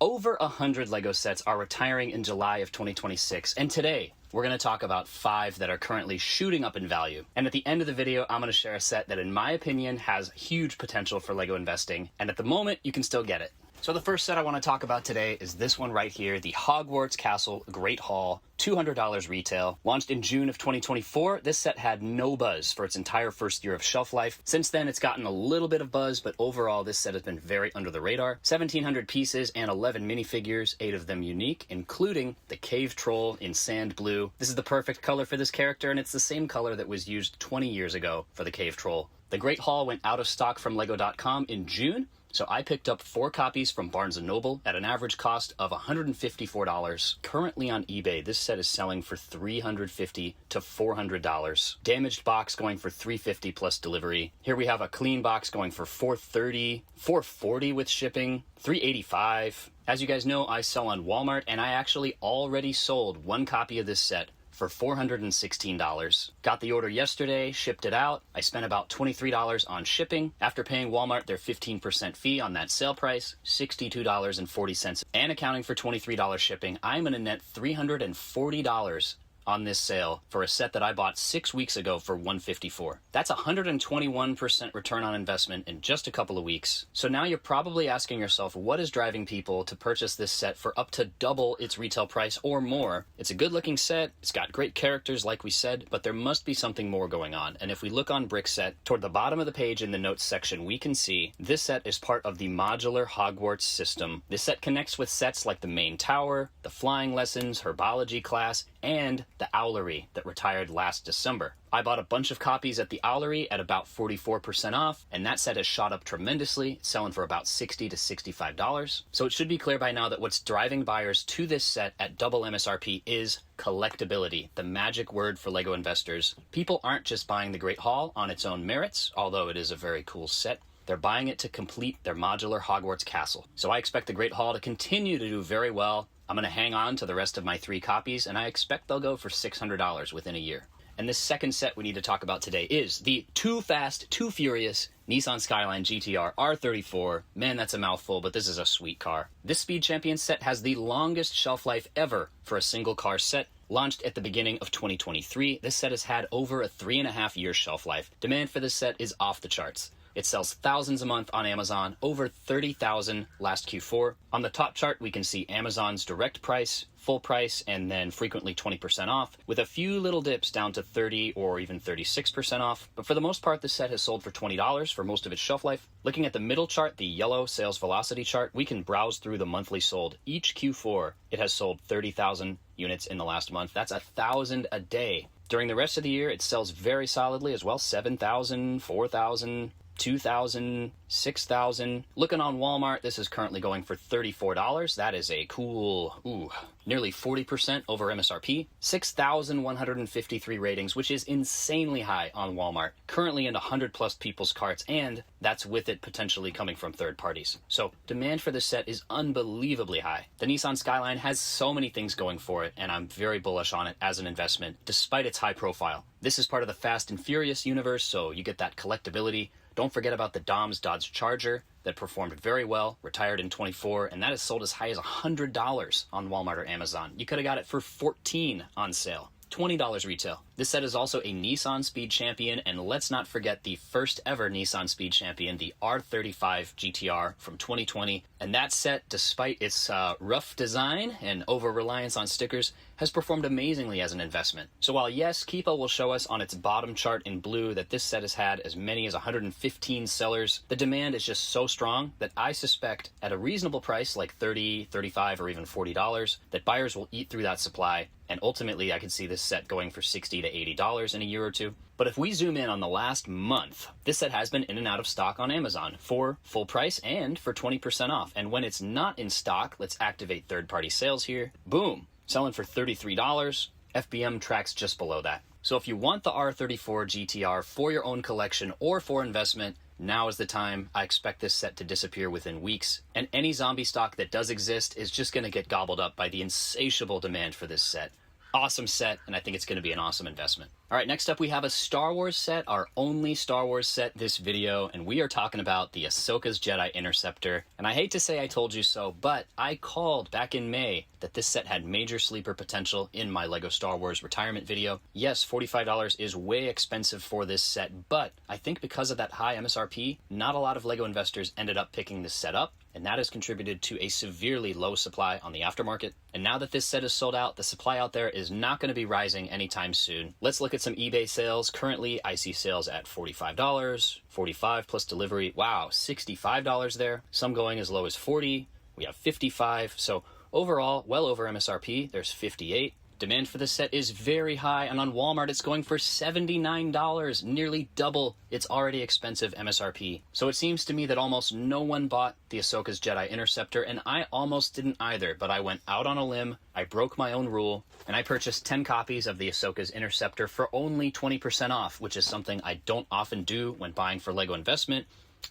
Over 100 LEGO sets are retiring in July of 2026, and today we're going to talk about 5 that are currently shooting up in value. And at the end of the video, I'm going to share a set that, in my opinion, has huge potential for LEGO investing, and at the moment, you can still get it. So the first set I want to talk about today is this one right here, the Hogwarts Castle Great Hall, $200 retail. Launched in June of 2024, this set had no buzz for its entire first year of shelf life. Since then, it's gotten a little bit of buzz, but overall, this set has been very under the radar. 1,700 pieces and 11 minifigures, 8 of them unique, including the Cave Troll in sand blue. This is the perfect color for this character, and it's the same color that was used 20 years ago for the Cave Troll. The Great Hall went out of stock from LEGO.com in June, so I picked up 4 copies from Barnes & Noble at an average cost of $154. Currently on eBay, this set is selling for $350 to $400. Damaged box going for $350 plus delivery. Here we have a clean box going for $430, $440 with shipping, $385. As you guys know, I sell on Walmart, and I actually already sold 1 copy of this set for $416. Got the order yesterday, shipped it out. I spent about $23 on shipping. After paying Walmart their 15% fee on that sale price, $62.40, and accounting for $23 shipping, I'm gonna net $340 on this sale for a set that I bought 6 weeks ago for $154. That's 121% return on investment in just a couple of weeks. So now you're probably asking yourself, what is driving people to purchase this set for up to double its retail price or more? It's a good looking set, it's got great characters like we said, but there must be something more going on. And if we look on Brickset, toward the bottom of the page in the notes section, we can see this set is part of the modular Hogwarts system. This set connects with sets like the main tower, the flying lessons, herbology class, and the Owlery that retired last December. I bought a bunch of copies at the Owlery at about 44% off, and that set has shot up tremendously, selling for about $60 to $65. So it should be clear by now that what's driving buyers to this set at double MSRP is collectability, the magic word for LEGO investors. People aren't just buying the Great Hall on its own merits, although it is a very cool set. They're buying it to complete their modular Hogwarts castle. So I expect the Great Hall to continue to do very well. I'm going to hang on to the rest of my 3 copies, and I expect they'll go for $600 within a year. And this second set we need to talk about today is the Too Fast, Too Furious Nissan Skyline GTR R34. Man, that's a mouthful, but this is a sweet car. This Speed Champion set has the longest shelf life ever for a single car set. Launched at the beginning of 2023, this set has had over a 3.5-year shelf life. Demand for this set is off the charts. It sells thousands a month on Amazon, over 30,000 last Q4. On the top chart, we can see Amazon's direct price, full price, and then frequently 20% off, with a few little dips down to 30 or even 36% off. But for the most part, this set has sold for $20 for most of its shelf life. Looking at the middle chart, the yellow sales velocity chart, we can browse through the monthly sold. Each Q4, it has sold 30,000 units in the last month. That's 1,000 a day. During the rest of the year, it sells very solidly as well, 7,000, 4,000, 2,000, 6,000. Looking on Walmart, this is currently going for $34. That is a cool, nearly 40% over MSRP. 6,153 ratings, which is insanely high on Walmart. Currently in 100 plus people's carts, and that's with it potentially coming from third parties. So demand for this set is unbelievably high. The Nissan Skyline has so many things going for it, and I'm very bullish on it as an investment, despite its high profile. This is part of the Fast and Furious universe, so you get that collectability. Don't forget about the Dom's Dodge Charger that performed very well, retired in 24, and that is sold as high as $100 on Walmart or Amazon. You could have got it for $14 on sale. $20 retail. This set is also a Nissan Speed Champion, and let's not forget the first ever Nissan Speed Champion, the R35 GTR from 2020. And that set, despite its rough design and over-reliance on stickers, has performed amazingly as an investment. So while yes, Keepa will show us on its bottom chart in blue that this set has had as many as 115 sellers, the demand is just so strong that I suspect at a reasonable price like $30, $35, or even $40, that buyers will eat through that supply. And ultimately, I could see this set going for $60 to $80 in a year or two. But if we zoom in on the last month, this set has been in and out of stock on Amazon for full price and for 20% off. And when it's not in stock, let's activate third-party sales here. Boom, selling for $33. FBM tracks just below that. So if you want the R34 GTR for your own collection or for investment, now is the time. I expect this set to disappear within weeks, and any zombie stock that does exist is just going to get gobbled up by the insatiable demand for this set. Awesome set, and I think it's going to be an awesome investment. All right, next up we have a Star Wars set, our only Star Wars set this video, and we are talking about the Ahsoka's Jedi Interceptor. And I hate to say I told you so, but I called back in May that this set had major sleeper potential in my LEGO Star Wars retirement video. Yes, $45 is way expensive for this set, but I think because of that high MSRP, not a lot of LEGO investors ended up picking this set up, and that has contributed to a severely low supply on the aftermarket. And now that this set is sold out, the supply out there is not going to be rising anytime soon. Let's look at some eBay sales. Currently, I see sales at $45, $45 plus delivery. Wow, $65 there. Some going as low as $40. We have $55. So overall, well over MSRP. There's $58. Demand for this set is very high, and on Walmart it's going for $79, nearly double its already expensive MSRP. So it seems to me that almost no one bought the Ahsoka's Jedi Interceptor, and I almost didn't either, but I went out on a limb, I broke my own rule, and I purchased 10 copies of the Ahsoka's Interceptor for only 20% off, which is something I don't often do when buying for LEGO investment.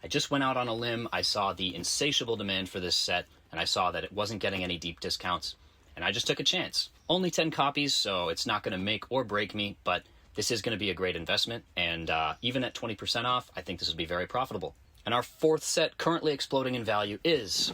I just went out on a limb, I saw the insatiable demand for this set, and I saw that it wasn't getting any deep discounts, and I just took a chance. Only 10 copies, so it's not going to make or break me, but this is going to be a great investment, and even at 20% off, I think this will be very profitable. And our fourth set currently exploding in value is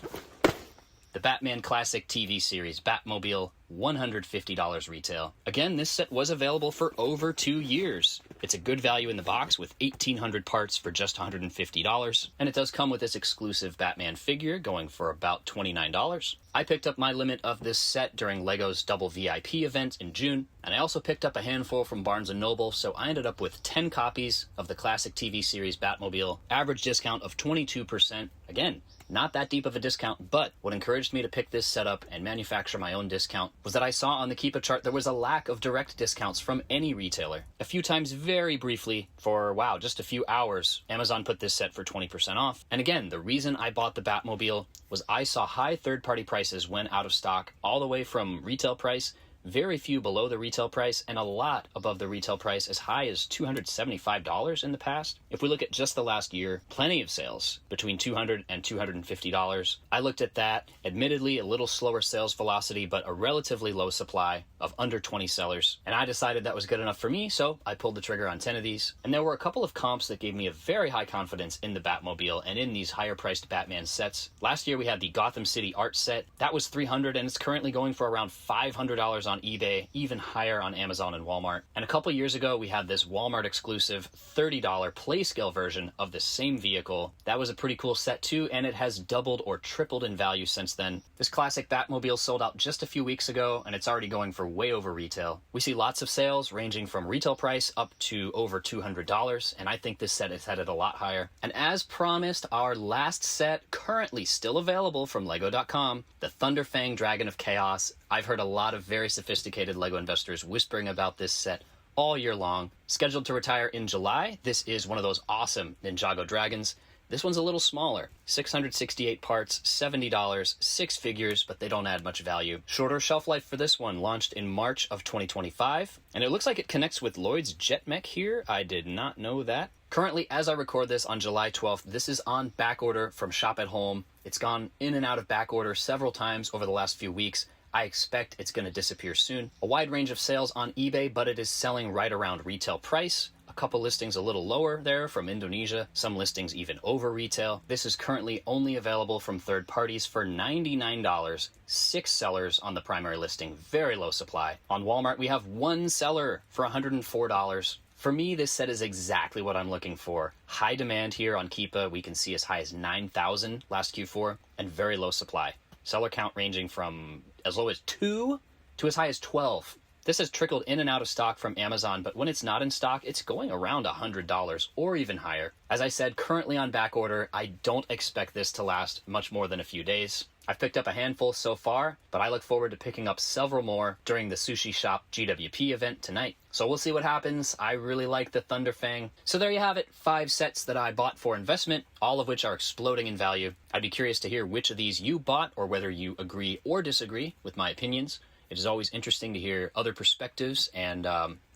the Batman Classic TV series Batmobile, $150 retail. Again, this set was available for over 2 years. It's a good value in the box with 1,800 parts for just $150. And it does come with this exclusive Batman figure going for about $29. I picked up my limit of this set during LEGO's Double VIP event in June, and I also picked up a handful from Barnes & Noble, so I ended up with 10 copies of the classic TV series Batmobile, average discount of 22%. Again, not that deep of a discount, but what encouraged me to pick this setup and manufacture my own discount was that I saw on the Keepa chart there was a lack of direct discounts from any retailer. A few times very briefly for, wow, just a few hours, Amazon put this set for 20% off. And again, the reason I bought the Batmobile was I saw high third-party prices when out of stock, all the way from retail price, very few below the retail price, and a lot above the retail price, as high as $275 in the past. If we look at just the last year, plenty of sales between $200 and $250. I looked at that, admittedly a little slower sales velocity, but a relatively low supply of under 20 sellers. And I decided that was good enough for me, so I pulled the trigger on 10 of these. And there were a couple of comps that gave me a very high confidence in the Batmobile and in these higher priced Batman sets. Last year we had the Gotham City art set. That was $300, and it's currently going for around $500 on eBay, even higher on Amazon and Walmart. And a couple years ago, we had this Walmart exclusive $30 play scale version of the same vehicle. That was a pretty cool set too, and it has doubled or tripled in value since then. This classic Batmobile sold out just a few weeks ago, and it's already going for way over retail. We see lots of sales ranging from retail price up to over $200, and I think this set is headed a lot higher. And as promised, our last set, currently still available from Lego.com, the Thunderfang Dragon of Chaos. I've heard a lot of very sophisticated LEGO investors whispering about this set all year long. Scheduled to retire in July, this is one of those awesome Ninjago dragons. This one's a little smaller, 668 parts, $70, 6 figures, but they don't add much value. Shorter shelf life for this one, launched in March of 2025, and it looks like it connects with Lloyd's Jet Mech here. I did not know that. Currently, as I record this on July 12th, this is on back order from Shop at Home. It's gone in and out of back order several times over the last few weeks. I expect it's going to disappear soon. A wide range of sales on eBay, but it is selling right around retail price. A couple listings a little lower there from Indonesia, some listings even over retail. This is currently only available from third parties for $99. 6 sellers on the primary listing, very low supply. On Walmart, we have 1 seller for $104. For me, this set is exactly what I'm looking for. High demand here on Keepa. We can see as high as 9,000 last Q4, and very low supply. Seller count ranging from as low as 2 to as high as 12. This has trickled in and out of stock from Amazon, but when it's not in stock, it's going around $100 or even higher. As I said, currently on back order, I don't expect this to last much more than a few days. I've picked up a handful so far, but I look forward to picking up several more during the Sushi Shop GWP event tonight. So we'll see what happens. I really like the Thunderfang. So there you have it, 5 sets that I bought for investment, all of which are exploding in value. I'd be curious to hear which of these you bought or whether you agree or disagree with my opinions. It is always interesting to hear other perspectives and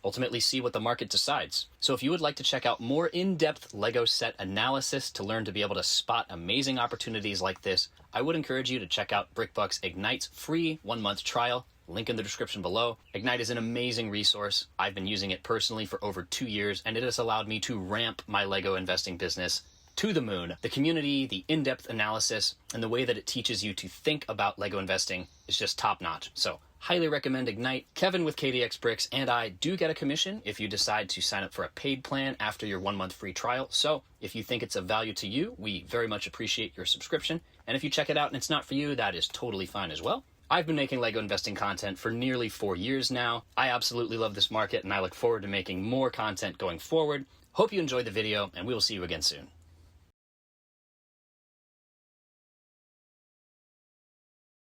ultimately see what the market decides. So if you would like to check out more in-depth LEGO set analysis to learn to be able to spot amazing opportunities like this, I would encourage you to check out BrickBucks Ignite's free 1-month trial. link in the description below. Ignite is an amazing resource. I've been using it personally for over 2 years, and it has allowed me to ramp my Lego investing business to the moon. The community, the in-depth analysis, and the way that it teaches you to think about Lego investing is just top-notch. So highly recommend Ignite. Kevin with KDX Bricks and I do get a commission if you decide to sign up for a paid plan after your 1-month free trial. So if you think it's of value to you, we very much appreciate your subscription. And if you check it out and it's not for you, that is totally fine as well. I've been making Lego investing content for nearly 4 years now. I absolutely love this market, and I look forward to making more content going forward. Hope you enjoyed the video, and we will see you again soon.